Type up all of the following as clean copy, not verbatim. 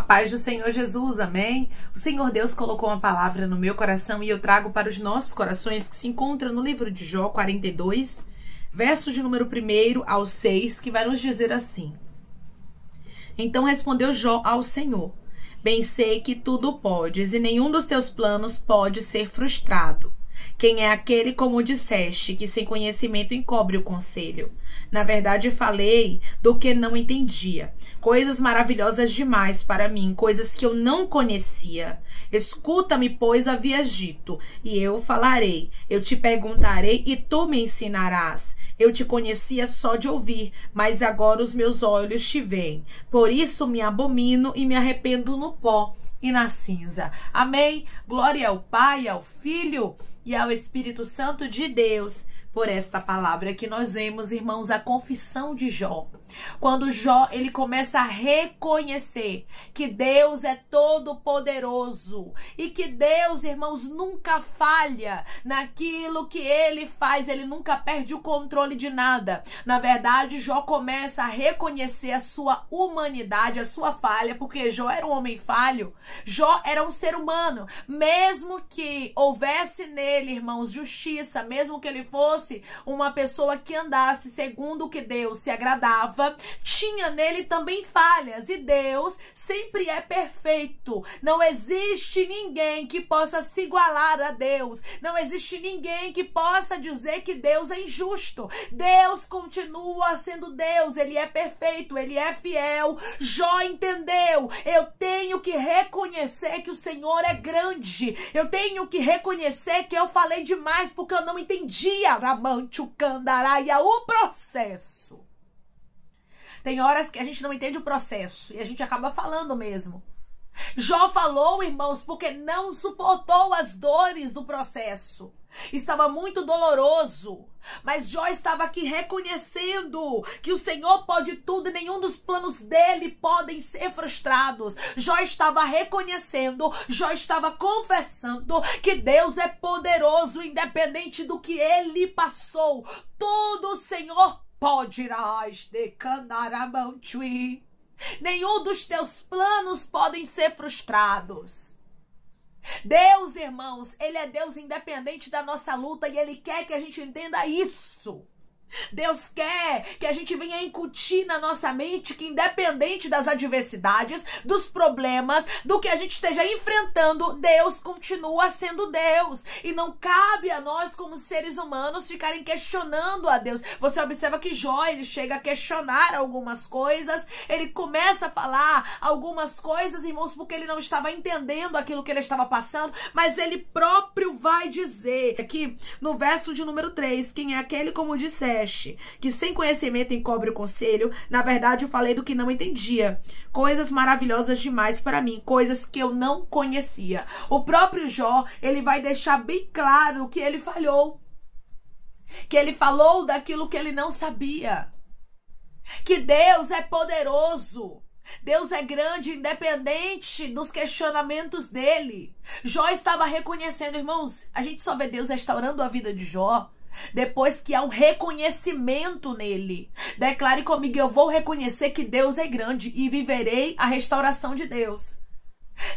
paz do Senhor Jesus, amém? O Senhor Deus colocou uma palavra no meu coração e eu trago para os nossos corações, que se encontra no livro de Jó 42, verso de número 1 ao 6, que vai nos dizer assim: Então respondeu Jó ao Senhor: Bem sei que tudo podes e nenhum dos teus planos pode ser frustrado. Quem é aquele, como disseste, que sem conhecimento encobre o conselho? Na verdade, falei do que não entendia. Coisas maravilhosas demais para mim, coisas que eu não conhecia. Escuta-me, pois havias dito, e eu falarei. Eu te perguntarei e tu me ensinarás. Eu te conhecia só de ouvir, mas agora os meus olhos te veem. Por isso me abomino e me arrependo no pó e na cinza. Amém? Glória ao Pai, ao Filho e ao Espírito Santo de Deus. Por esta palavra que nós vemos, irmãos, a confissão de Jó. Quando Jó, ele começa a reconhecer que Deus é todo poderoso e que Deus, irmãos, nunca falha naquilo que ele faz, ele nunca perde o controle de nada. Na verdade, Jó começa a reconhecer a sua humanidade, a sua falha, porque Jó era um homem falho, Jó era um ser humano. Mesmo que houvesse nele, irmãos, justiça, mesmo que ele fosse uma pessoa que andasse segundo o que Deus se agradava, tinha nele também falhas, e Deus sempre é perfeito. Não existe ninguém que possa se igualar a Deus. Não existe ninguém que possa dizer que Deus é injusto. Deus continua sendo Deus, ele é perfeito, ele é fiel. Jó entendeu: eu tenho que reconhecer que o Senhor é grande. Eu tenho que reconhecer que eu falei demais porque eu não entendia o processo. Tem horas que a gente não entende o processo e a gente acaba falando mesmo. Jó falou, irmãos, porque não suportou as dores do processo. Estava muito doloroso, mas Jó estava aqui reconhecendo que o Senhor pode tudo e nenhum dos planos dele podem ser frustrados. Jó estava reconhecendo, Jó estava confessando que Deus é poderoso, independente do que ele passou. Tudo o Senhor pode. Nenhum dos teus planos podem ser frustrados. Deus, irmãos, ele é Deus independente da nossa luta e ele quer que a gente entenda isso. Deus quer que a gente venha incutir na nossa mente que, independente das adversidades, dos problemas, do que a gente esteja enfrentando, Deus continua sendo Deus. E não cabe a nós, como seres humanos, ficarem questionando a Deus. Você observa que Jó, ele chega a questionar algumas coisas, ele começa a falar algumas coisas, irmãos, porque ele não estava entendendo aquilo que ele estava passando, mas ele próprio vai dizer aqui no verso de número 3, quem é aquele, como disseste, que sem conhecimento encobre o conselho? Na verdade, eu falei do que não entendia. Coisas maravilhosas demais para mim, coisas que eu não conhecia. O próprio Jó, ele vai deixar bem claro que ele falhou. Que ele falou daquilo que ele não sabia. Que Deus é poderoso. Deus é grande, independente dos questionamentos dele. Jó estava reconhecendo, irmãos, a gente só vê Deus restaurando a vida de Jó depois que há um reconhecimento nele. Declare comigo: eu vou reconhecer que Deus é grande e viverei a restauração de Deus.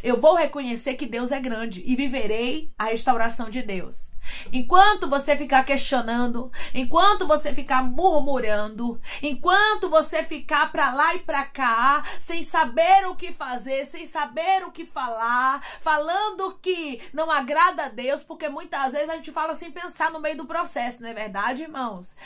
Eu vou reconhecer que Deus é grande e viverei a restauração de Deus. Enquanto você ficar questionando, enquanto você ficar murmurando, enquanto você ficar pra lá e pra cá, sem saber o que fazer, sem saber o que falar, falando que não agrada a Deus, porque muitas vezes a gente fala sem pensar no meio do processo, não é verdade, irmãos?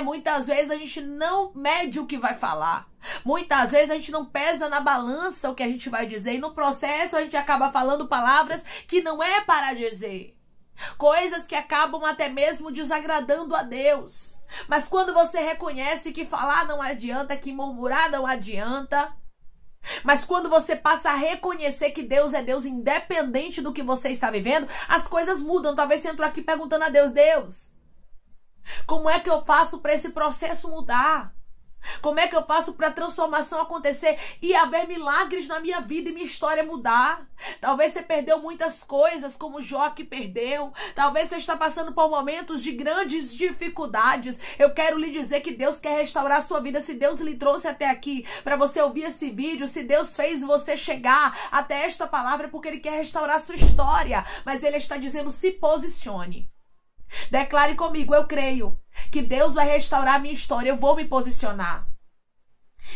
Muitas vezes a gente não mede o que vai falar. Muitas vezes a gente não pesa na balança o que a gente vai dizer, e no processo a gente acaba falando palavras que não é para dizer. Coisas que acabam até mesmo desagradando a Deus. Mas quando você reconhece que falar não adianta, que murmurar não adianta, mas quando você passa a reconhecer que Deus é Deus independente do que você está vivendo, as coisas mudam. Talvez você entrou aqui perguntando a Deus: Deus, como é que eu faço para esse processo mudar? Como é que eu faço para a transformação acontecer e haver milagres na minha vida e minha história mudar? Talvez você perdeu muitas coisas, como Jó que perdeu. Talvez você está passando por momentos de grandes dificuldades. Eu quero lhe dizer que Deus quer restaurar a sua vida. Se Deus lhe trouxe até aqui para você ouvir esse vídeo, se Deus fez você chegar até esta palavra, é porque Ele quer restaurar a sua história. Mas Ele está dizendo, se posicione. Declare comigo, eu creio que Deus vai restaurar a minha história, eu vou me posicionar.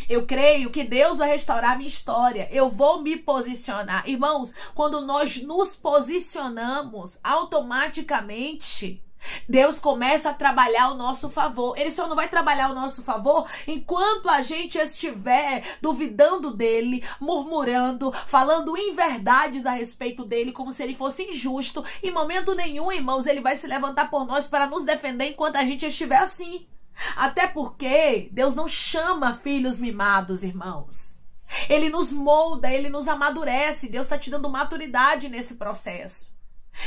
Eu creio que Deus vai restaurar a minha história, eu vou me posicionar. Irmãos, quando nós nos posicionamos, automaticamente Deus começa a trabalhar ao nosso favor. Ele só não vai trabalhar ao nosso favor enquanto a gente estiver duvidando dele, murmurando, falando inverdades a respeito dele, como se ele fosse injusto. Em momento nenhum, irmãos, ele vai se levantar por nós para nos defender enquanto a gente estiver assim. Até porque Deus não chama filhos mimados, irmãos. Ele nos molda, ele nos amadurece. Deus está te dando maturidade nesse processo.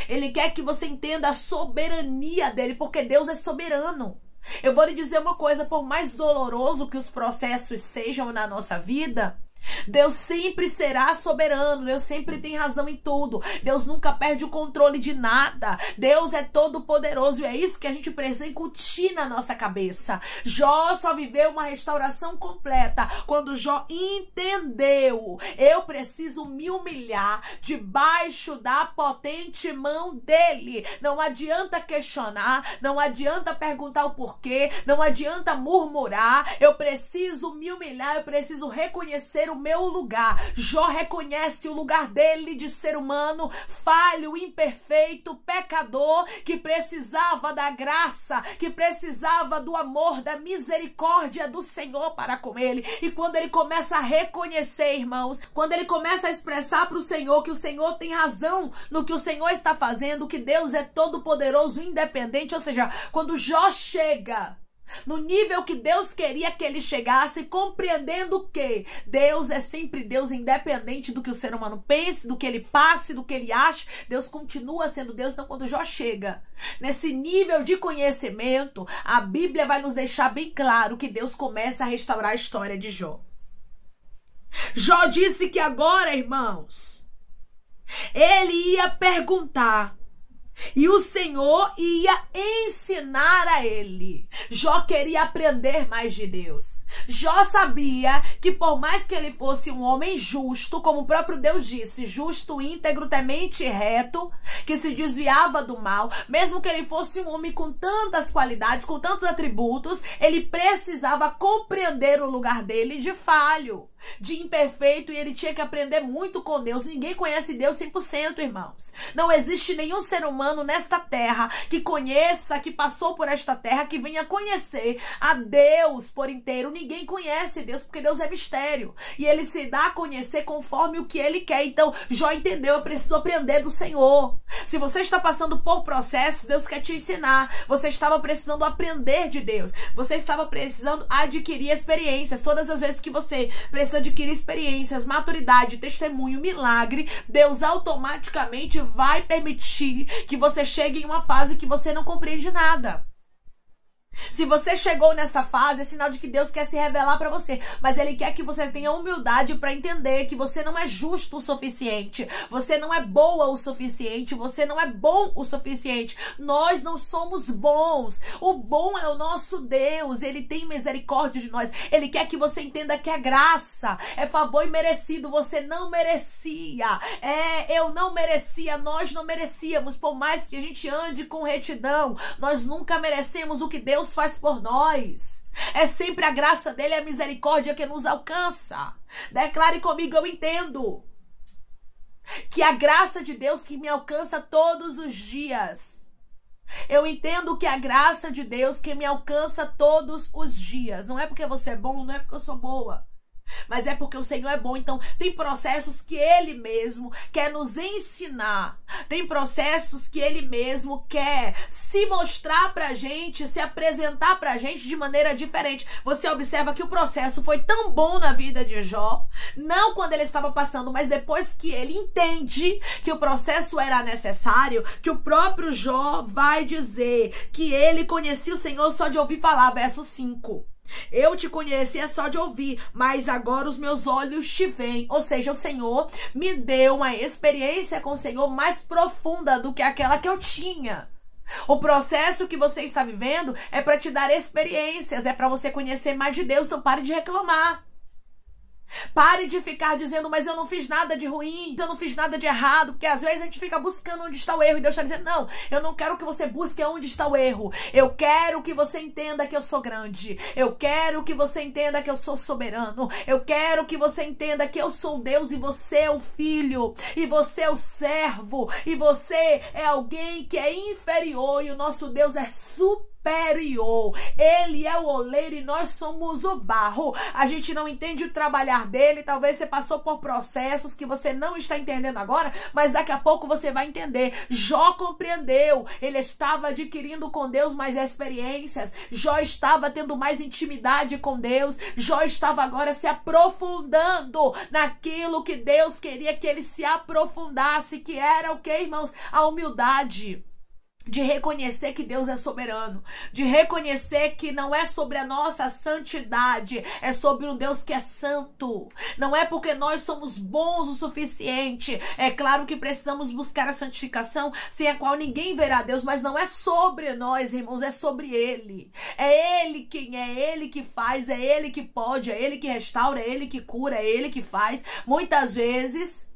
Ele quer que você entenda a soberania dele, porque Deus é soberano. Eu vou lhe dizer uma coisa, por mais doloroso que os processos sejam na nossa vida, Deus sempre será soberano, Deus sempre tem razão em tudo, Deus nunca perde o controle de nada, Deus é todo poderoso e é isso que a gente precisa incutir na nossa cabeça. Jó só viveu uma restauração completa quando Jó entendeu, eu preciso me humilhar debaixo da potente mão dele. Não adianta questionar, não adianta perguntar o porquê, não adianta murmurar, eu preciso me humilhar, eu preciso reconhecer o meu lugar. Jó reconhece o lugar dele de ser humano, falho, imperfeito, pecador, que precisava da graça, que precisava do amor, da misericórdia do Senhor para com ele. E quando ele começa a reconhecer, irmãos, quando ele começa a expressar para o Senhor que o Senhor tem razão no que o Senhor está fazendo, que Deus é todo poderoso, independente, ou seja, quando Jó chega no nível que Deus queria que ele chegasse, compreendendo que Deus é sempre Deus, independente do que o ser humano pense, do que ele passe, do que ele ache, Deus continua sendo Deus. Então quando Jó chega nesse nível de conhecimento, a Bíblia vai nos deixar bem claro que Deus começa a restaurar a história de Jó. Jó disse que agora, irmãos, ele ia perguntar e o Senhor ia ensinar a ele. Jó queria aprender mais de Deus. Jó sabia que por mais que ele fosse um homem justo, como o próprio Deus disse, justo, íntegro, temente e reto, que se desviava do mal, mesmo que ele fosse um homem com tantas qualidades, com tantos atributos, ele precisava compreender o lugar dele de falho, de imperfeito, e ele tinha que aprender muito com Deus. Ninguém conhece Deus 100%, irmãos. Não existe nenhum ser humano nesta terra que conheça, que passou por esta terra, que venha conhecer a Deus por inteiro. Ninguém conhece Deus, porque Deus é mistério, e ele se dá a conhecer conforme o que ele quer. Então Jó entendeu, eu preciso aprender do Senhor. Se você está passando por processos, Deus quer te ensinar. Você estava precisando aprender de Deus, você estava precisando adquirir experiências. Todas as vezes que você precisa adquirir experiências, maturidade, testemunho, milagre, Deus automaticamente vai permitir que você chegue em uma fase que você não compreende nada. Se você chegou nessa fase, é sinal de que Deus quer se revelar para você. Mas Ele quer que você tenha humildade para entender que você não é justo o suficiente. Você não é boa o suficiente. Você não é bom o suficiente. Nós não somos bons. O bom é o nosso Deus. Ele tem misericórdia de nós. Ele quer que você entenda que a graça é favor imerecido. Você não merecia. Eu não merecia. Nós não merecíamos. Por mais que a gente ande com retidão, nós nunca merecemos o que Deus faz por nós. É sempre a graça dele, a misericórdia que nos alcança. Declare comigo, eu entendo que a graça de Deus que me alcança todos os dias. Eu entendo que a graça de Deus que me alcança todos os dias. Não é porque você é bom, não é porque eu sou boa, mas é porque o Senhor é bom. Então tem processos que Ele mesmo quer nos ensinar. Tem processos que Ele mesmo quer se mostrar pra gente, se apresentar pra gente de maneira diferente. Você observa que o processo foi tão bom na vida de Jó, não quando ele estava passando, mas depois que ele entende que o processo era necessário, que o próprio Jó vai dizer que ele conhecia o Senhor só de ouvir falar, verso 5. Eu te conhecia só de ouvir, mas agora os meus olhos te veem. Ou seja, o Senhor me deu uma experiência com o Senhor mais profunda do que aquela que eu tinha. O processo que você está vivendo é para te dar experiências, é para você conhecer mais de Deus, então pare de reclamar. Pare de ficar dizendo, mas eu não fiz nada de ruim, eu não fiz nada de errado, porque às vezes a gente fica buscando onde está o erro e Deus está dizendo, não, eu não quero que você busque onde está o erro, eu quero que você entenda que eu sou grande, eu quero que você entenda que eu sou soberano, eu quero que você entenda que eu sou Deus e você é o filho, e você é o servo, e você é alguém que é inferior e o nosso Deus é superior. Ele é o oleiro e nós somos o barro. A gente não entende o trabalhar dele. Talvez você passou por processos que você não está entendendo agora, mas daqui a pouco você vai entender. Jó compreendeu. Ele estava adquirindo com Deus mais experiências. Jó estava tendo mais intimidade com Deus. Jó estava agora se aprofundando naquilo que Deus queria que ele se aprofundasse, que era o que, irmãos? A humildade. De reconhecer que Deus é soberano, de reconhecer que não é sobre a nossa santidade, é sobre um Deus que é santo. Não é porque nós somos bons o suficiente. É claro que precisamos buscar a santificação, sem a qual ninguém verá Deus, mas não é sobre nós, irmãos, é sobre Ele. É Ele quem é, Ele que faz, é Ele que pode, é Ele que restaura, é Ele que cura, é Ele que faz. Muitas vezes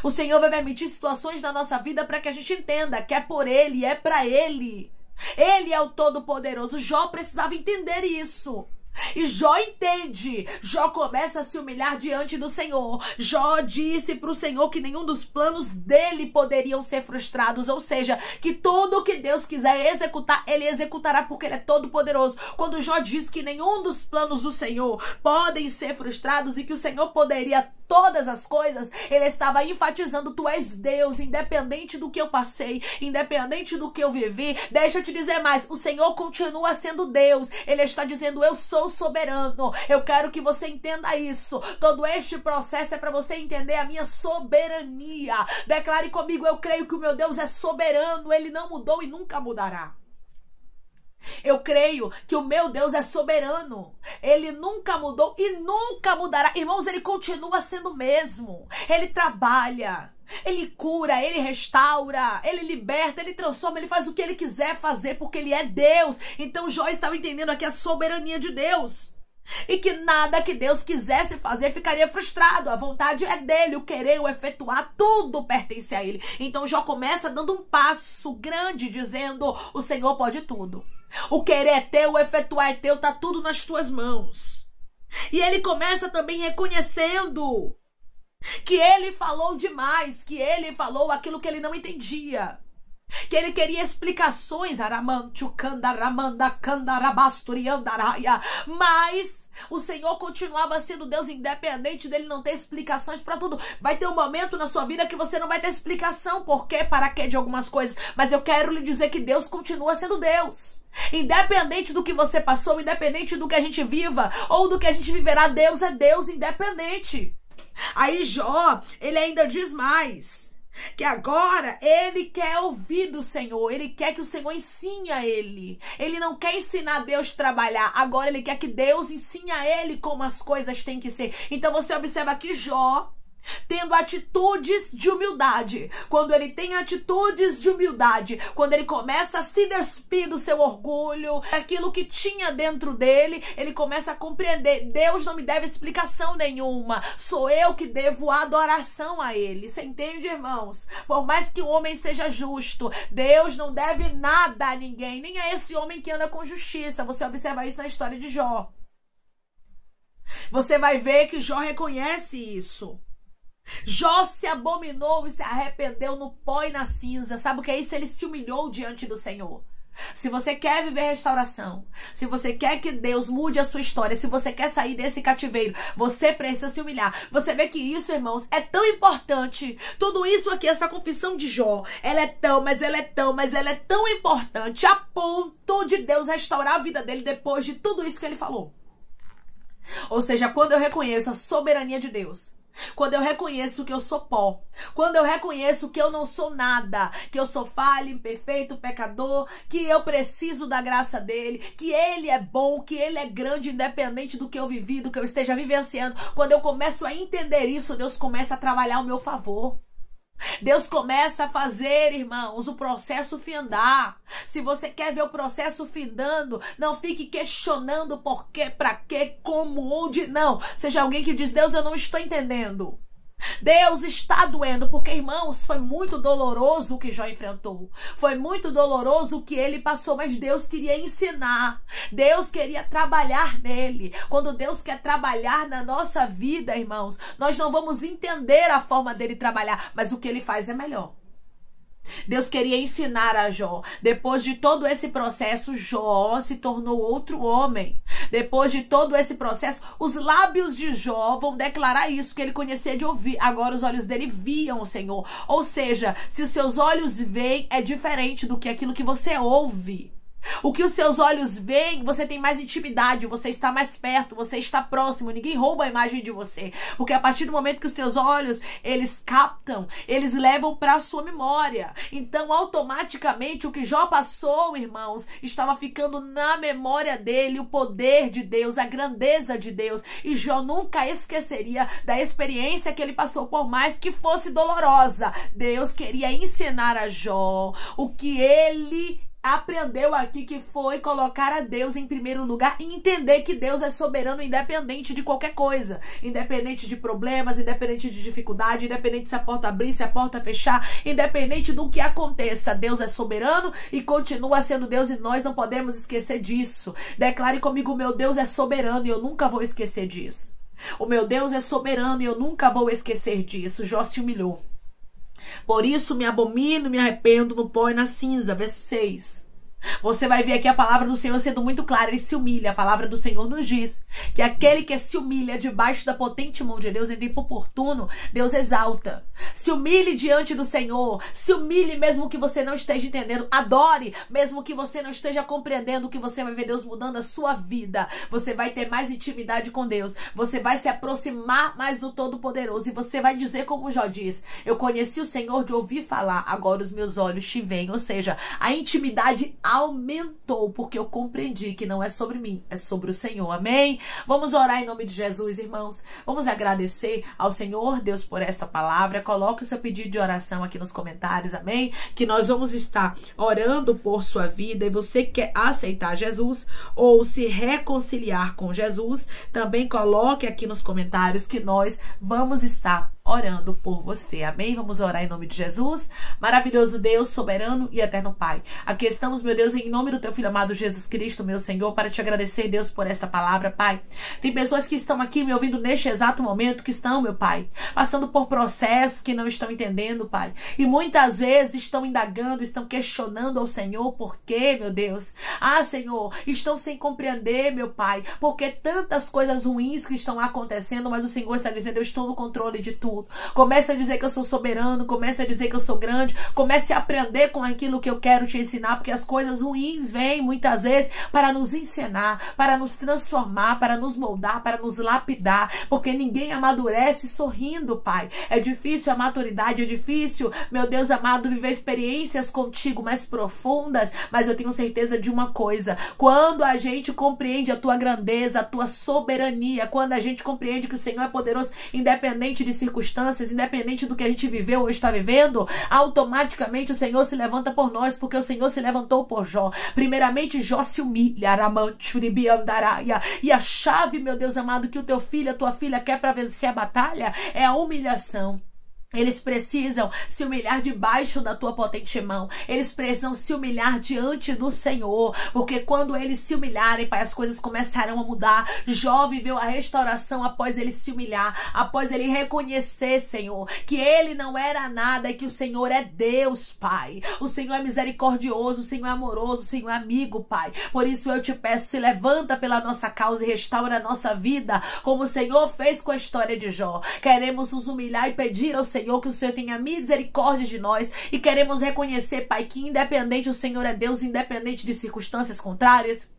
o Senhor vai permitir situações na nossa vida para que a gente entenda que é por Ele, é para Ele. Ele é o Todo-Poderoso. Jó precisava entender isso. E Jó entende. Jó começa a se humilhar diante do Senhor. Jó disse para o Senhor que nenhum dos planos dele poderiam ser frustrados. Ou seja, que tudo o que Deus quiser executar, Ele executará porque Ele é todo poderoso. Quando Jó diz que nenhum dos planos do Senhor podem ser frustrados e que o Senhor poderia todas as coisas, ele estava enfatizando, tu és Deus, independente do que eu passei, independente do que eu vivi. Deixa eu te dizer mais, o Senhor continua sendo Deus. Ele está dizendo, eu sou soberano. Eu quero que você entenda isso. Todo este processo é para você entender a minha soberania. Declare comigo, eu creio que o meu Deus é soberano, Ele não mudou e nunca mudará. Eu creio que o meu Deus é soberano. Ele nunca mudou e nunca mudará. Irmãos, Ele continua sendo o mesmo. Ele trabalha, Ele cura, Ele restaura, Ele liberta, Ele transforma, Ele faz o que Ele quiser fazer porque Ele é Deus. Então Jó estava entendendo aqui a soberania de Deus. E que nada que Deus quisesse fazer ficaria frustrado. A vontade é dele, o querer, o efetuar, tudo pertence a Ele. Então Jó começa dando um passo grande, dizendo, o Senhor pode tudo. O querer é teu, o efetuar é teu, tá tudo nas tuas mãos. E ele começa também reconhecendo que ele falou demais, que ele falou aquilo que ele não entendia, que ele queria explicações, mas o Senhor continuava sendo Deus, independente dele não ter explicações para tudo. Vai ter um momento na sua vida que você não vai ter explicação por quê, para quê de algumas coisas, mas eu quero lhe dizer que Deus continua sendo Deus. Independente do que você passou, independente do que a gente viva ou do que a gente viverá, Deus é Deus independente. Aí Jó, ele ainda diz mais, que agora ele quer ouvir do Senhor, ele quer que o Senhor ensine a ele. Ele não quer ensinar Deus a trabalhar, agora ele quer que Deus ensine a ele como as coisas têm que ser. Então você observa aqui Jó tendo atitudes de humildade. Quando ele tem atitudes de humildade, quando ele começa a se despir do seu orgulho, aquilo que tinha dentro dele, ele começa a compreender, Deus não me deve explicação nenhuma, sou eu que devo adoração a Ele. Você entende, irmãos? Por mais que o homem seja justo, Deus não deve nada a ninguém, nem a esse homem que anda com justiça. Você observa isso na história de Jó. Você vai ver que Jó reconhece isso. Jó se abominou e se arrependeu no pó e na cinza. Sabe o que é isso? Ele se humilhou diante do Senhor. Se você quer viver restauração, se você quer que Deus mude a sua história, se você quer sair desse cativeiro, você precisa se humilhar. Você vê que isso, irmãos, é tão importante. Tudo isso aqui, essa confissão de Jó, ela é tão importante a ponto de Deus restaurar a vida dele depois de tudo isso que ele falou. Ou seja, quando eu reconheço a soberania de Deus, Quando eu reconheço que eu sou pó, quando eu reconheço que eu não sou nada, que eu sou falho, imperfeito, pecador, que eu preciso da graça dele, que ele é bom, que ele é grande, independente do que eu vivi, do que eu esteja vivenciando. Quando eu começo a entender isso, Deus começa a trabalhar ao meu favor. Deus começa a fazer, irmãos, o processo findar. Se você quer ver o processo findando, não fique questionando por quê, pra quê, como, onde, não. Seja alguém que diz, Deus, eu não estou entendendo. Deus está doendo, porque, irmãos, foi muito doloroso o que Jó enfrentou. Foi muito doloroso o que ele passou, mas Deus queria ensinar. Deus queria trabalhar nele. Quando Deus quer trabalhar na nossa vida, irmãos, nós não vamos entender a forma dele trabalhar, mas o que ele faz é melhor. Deus queria ensinar a Jó. Depois de todo esse processo, Jó se tornou outro homem. Depois de todo esse processo, os lábios de Jó vão declarar isso, que ele conhecia de ouvir. Agora os olhos dele viam o Senhor. Ou seja, se os seus olhos veem, é diferente do que aquilo que você ouve. O que os seus olhos veem, você tem mais intimidade, você está mais perto, você está próximo, ninguém rouba a imagem de você. Porque a partir do momento que os teus olhos, eles captam, eles levam para a sua memória. Então, automaticamente, o que Jó passou, irmãos, estava ficando na memória dele, o poder de Deus, a grandeza de Deus. E Jó nunca esqueceria da experiência que ele passou, por mais que fosse dolorosa. Deus queria ensinar a Jó o que ele aprendeu aqui, que foi colocar a Deus em primeiro lugar e entender que Deus é soberano, independente de qualquer coisa, independente de problemas, independente de dificuldade, independente se a porta abrir, se a porta fechar, independente do que aconteça, Deus é soberano e continua sendo Deus, e nós não podemos esquecer disso. Declare comigo, o meu Deus é soberano e eu nunca vou esquecer disso. O meu Deus é soberano e eu nunca vou esquecer disso. Jó se humilhou. Por isso me abomino, me arrependo no pó e na cinza. Verso 6. Você vai ver aqui a palavra do Senhor sendo muito clara. Ele se humilha. A palavra do Senhor nos diz que aquele que se humilha debaixo da potente mão de Deus em tempo oportuno, Deus exalta. Se humilhe diante do Senhor. Se humilhe mesmo que você não esteja entendendo. Adore mesmo que você não esteja compreendendo, que você vai ver Deus mudando a sua vida. Você vai ter mais intimidade com Deus. Você vai se aproximar mais do Todo-Poderoso. E você vai dizer como Jó diz: eu conheci o Senhor de ouvir falar, agora os meus olhos te veem. Ou seja, a intimidade aumentou, porque eu compreendi que não é sobre mim, é sobre o Senhor. Amém? Vamos orar em nome de Jesus, irmãos. Vamos agradecer ao Senhor Deus por esta palavra. Coloque o seu pedido de oração aqui nos comentários, amém? Que nós vamos estar orando por sua vida. E você quer aceitar Jesus ou se reconciliar com Jesus, também coloque aqui nos comentários que nós vamos estar orando por você, amém? Vamos orar em nome de Jesus. Maravilhoso Deus, soberano e eterno Pai, aqui estamos, meu Deus, em nome do teu Filho amado Jesus Cristo, meu Senhor, para te agradecer, Deus, por esta palavra, Pai. Tem pessoas que estão aqui me ouvindo neste exato momento, que estão, meu Pai, passando por processos que não estão entendendo, Pai, e muitas vezes estão indagando, estão questionando ao Senhor, por quê, meu Deus? Ah, Senhor, estão sem compreender, meu Pai, porque tantas coisas ruins que estão acontecendo, mas o Senhor está dizendo: eu estou no controle de tudo. Comece a dizer que eu sou soberano, comece a dizer que eu sou grande, comece a aprender com aquilo que eu quero te ensinar, porque as coisas ruins vêm muitas vezes para nos ensinar, para nos transformar, para nos moldar, para nos lapidar, porque ninguém amadurece sorrindo, Pai. É difícil a maturidade, é difícil, meu Deus amado, viver experiências contigo mais profundas, mas eu tenho certeza de uma coisa: quando a gente compreende a tua grandeza, a tua soberania, quando a gente compreende que o Senhor é poderoso, independente de circunstâncias, independente do que a gente viveu ou está vivendo, automaticamente o Senhor se levanta por nós, porque o Senhor se levantou por Jó. Primeiramente, Jó se humilha, e a chave, meu Deus amado, que o teu filho, a tua filha quer para vencer a batalha é a humilhação. Eles precisam se humilhar debaixo da tua potente mão. Eles precisam se humilhar diante do Senhor. Porque quando eles se humilharem, Pai, as coisas começarão a mudar. Jó viveu a restauração após ele se humilhar. Após ele reconhecer, Senhor, que ele não era nada e que o Senhor é Deus, Pai. O Senhor é misericordioso, o Senhor é amoroso, o Senhor é amigo, Pai. Por isso eu te peço, se levanta pela nossa causa e restaura a nossa vida, como o Senhor fez com a história de Jó. Queremos nos humilhar e pedir ao Senhor que o Senhor tenha misericórdia de nós, e queremos reconhecer, Pai, que independente o Senhor é Deus, independente de circunstâncias contrárias,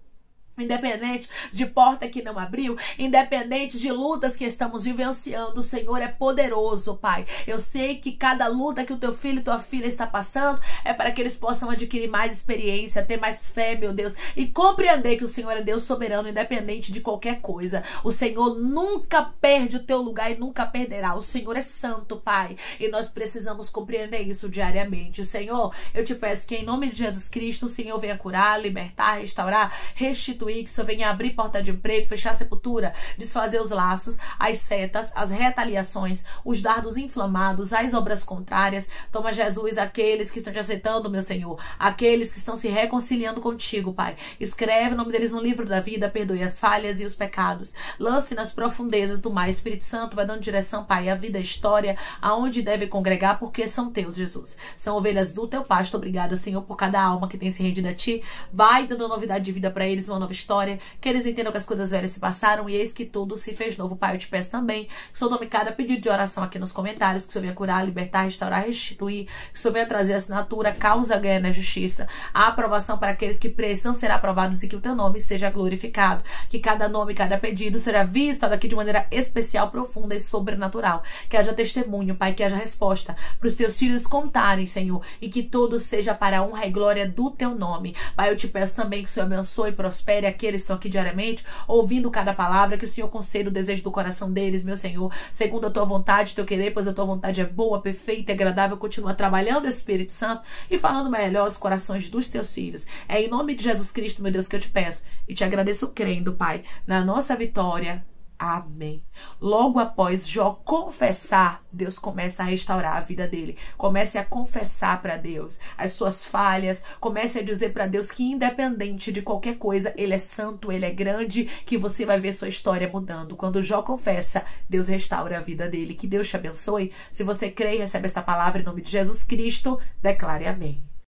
Independente de porta que não abriu, independente de lutas que estamos vivenciando, o Senhor é poderoso, Pai. Eu sei que cada luta que o teu filho e tua filha está passando é para que eles possam adquirir mais experiência, ter mais fé, meu Deus, e compreender que o Senhor é Deus soberano, independente de qualquer coisa. O Senhor nunca perde o teu lugar e nunca perderá. O Senhor é santo, Pai, e nós precisamos compreender isso diariamente. Senhor, eu te peço que em nome de Jesus Cristo, o Senhor venha curar, libertar, restaurar, restituir, que o Senhor venha abrir porta de emprego, fechar a sepultura, desfazer os laços, as setas, as retaliações, os dardos inflamados, as obras contrárias. Toma, Jesus, aqueles que estão te aceitando, meu Senhor, aqueles que estão se reconciliando contigo, Pai. Escreve o nome deles no livro da vida, perdoe as falhas e os pecados. Lance nas profundezas do mar. Espírito Santo vai dando direção, Pai, à vida, à história, aonde deve congregar, porque são teus, Jesus. São ovelhas do teu pasto. Obrigada, Senhor, por cada alma que tem se rendido a ti. Vai dando novidade de vida para eles, uma nova história, que eles entendam que as coisas velhas se passaram e eis que tudo se fez novo. Pai, eu te peço também que o Senhor tome cada pedido de oração aqui nos comentários, que o Senhor venha curar, libertar, restaurar, restituir, que o Senhor venha trazer assinatura, causa ganha na justiça, a aprovação para aqueles que precisam ser aprovados e que o teu nome seja glorificado, que cada nome, cada pedido seja visto aqui de maneira especial, profunda e sobrenatural, que haja testemunho, Pai, que haja resposta para os teus filhos contarem, Senhor, e que tudo seja para a honra e glória do teu nome. Pai, eu te peço também que o Senhor abençoe e prospere aqueles que estão aqui diariamente, ouvindo cada palavra, que o Senhor conceda o desejo do coração deles, meu Senhor, segundo a tua vontade, teu querer, pois a tua vontade é boa, perfeita e agradável. Continua trabalhando, Espírito Santo, e falando melhor aos corações dos teus filhos. É em nome de Jesus Cristo, meu Deus, que eu te peço e te agradeço crendo, Pai, na nossa vitória. Amém. Logo após Jó confessar, Deus começa a restaurar a vida dele. Comece a confessar para Deus as suas falhas. Comece a dizer para Deus que independente de qualquer coisa, Ele é santo, Ele é grande, que você vai ver sua história mudando. Quando Jó confessa, Deus restaura a vida dele. Que Deus te abençoe. Se você crê e recebe esta palavra em nome de Jesus Cristo, declare amém.